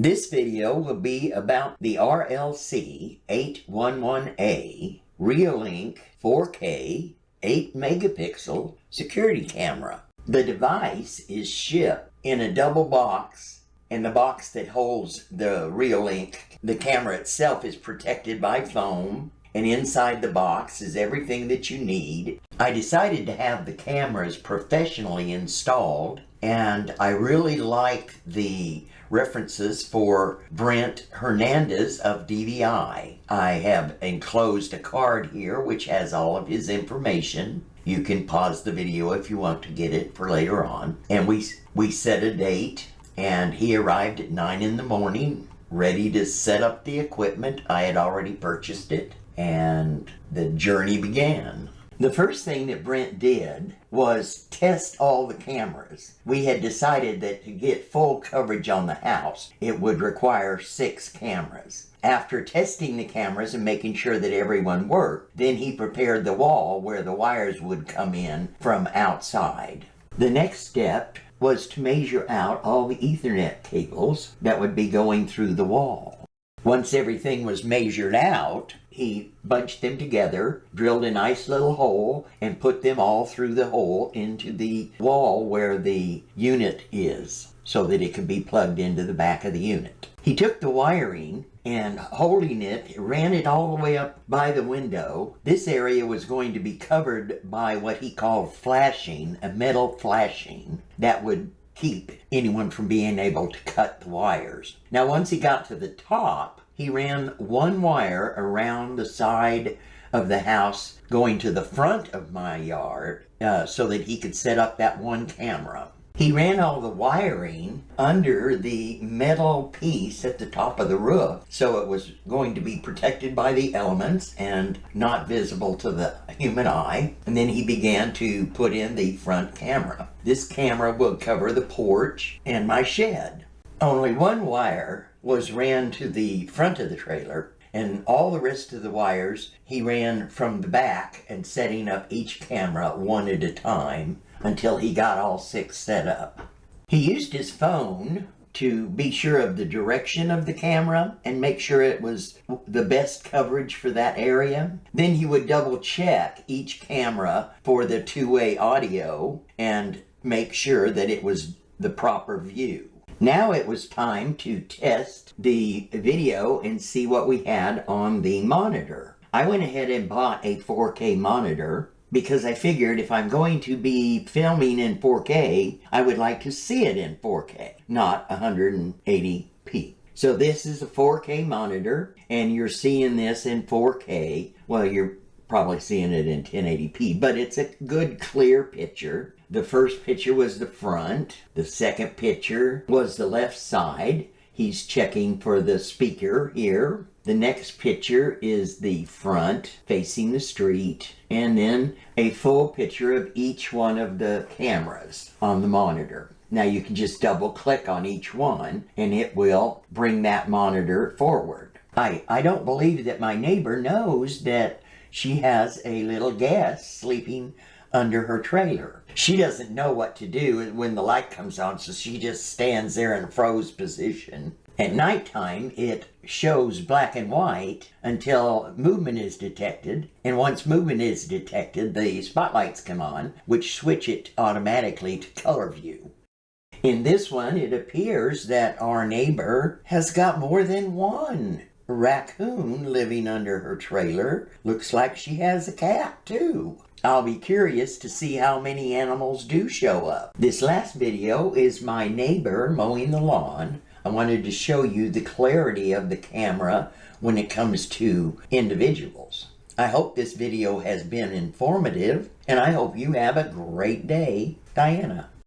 This video will be about the RLC-811A Reolink 4K 8 megapixel security camera. The device is shipped in a double box, and the box that holds the Reolink, the camera itself, is protected by foam, and inside the box is everything that you need. I decided to have the cameras professionally installed, and I really like the references for Brent Hernandez of DVI. I have enclosed a card here which has all of his information. You can pause the video if you want to get it for later on. And we set a date, and he arrived at 9 in the morning, ready to set up the equipment. I had already purchased it, and the journey began. The first thing that Brent did was test all the cameras. We had decided that to get full coverage on the house, it would require 6 cameras. After testing the cameras and making sure that everyone worked, then he prepared the wall where the wires would come in from outside. The next step was to measure out all the Ethernet cables that would be going through the wall. Once everything was measured out, he bunched them together, drilled a nice little hole, and put them all through the hole into the wall where the unit is, so that it could be plugged into the back of the unit. He took the wiring and, holding it, ran it all the way up by the window. This area was going to be covered by what he called flashing, a metal flashing that would keep anyone from being able to cut the wires. Now, once he got to the top, he ran one wire around the side of the house going to the front of my yard so that he could set up that one camera. He ran all the wiring under the metal piece at the top of the roof, so it was going to be protected by the elements and not visible to the human eye. And then he began to put in the front camera. This camera will cover the porch and my shed. Only one wire was ran to the front of the trailer, and all the rest of the wires he ran from the back and setting up each camera one at a time until he got all 6 set up. He used his phone to be sure of the direction of the camera and make sure it was the best coverage for that area. Then he would double check each camera for the two-way audio and make sure that it was the proper view. Now it was time to test the video and see what we had on the monitor. I went ahead and bought a 4K monitor because I figured if I'm going to be filming in 4K, I would like to see it in 4K, not 180p. So this is a 4K monitor, and you're seeing this in 4K. Well, you're probably seeing it in 1080p, but it's a good clear picture. The first picture was the front. The second picture was the left side. He's checking for the speaker here. The next picture is the front facing the street, and then a full picture of each one of the cameras on the monitor. Now you can just double click on each one and it will bring that monitor forward. I don't believe that my neighbor knows that she has a little guest sleeping under her trailer. She doesn't know what to do when the light comes on, so she just stands there in a froze position. At nighttime, it shows black and white until movement is detected, and once movement is detected, the spotlights come on, which switch it automatically to color view. In this one, it appears that our neighbor has got more than one raccoon living under her trailer. Looks like she has a cat, too. I'll be curious to see how many animals do show up. This last video is my neighbor mowing the lawn. I wanted to show you the clarity of the camera when it comes to individuals. I hope this video has been informative, and I hope you have a great day. Diana.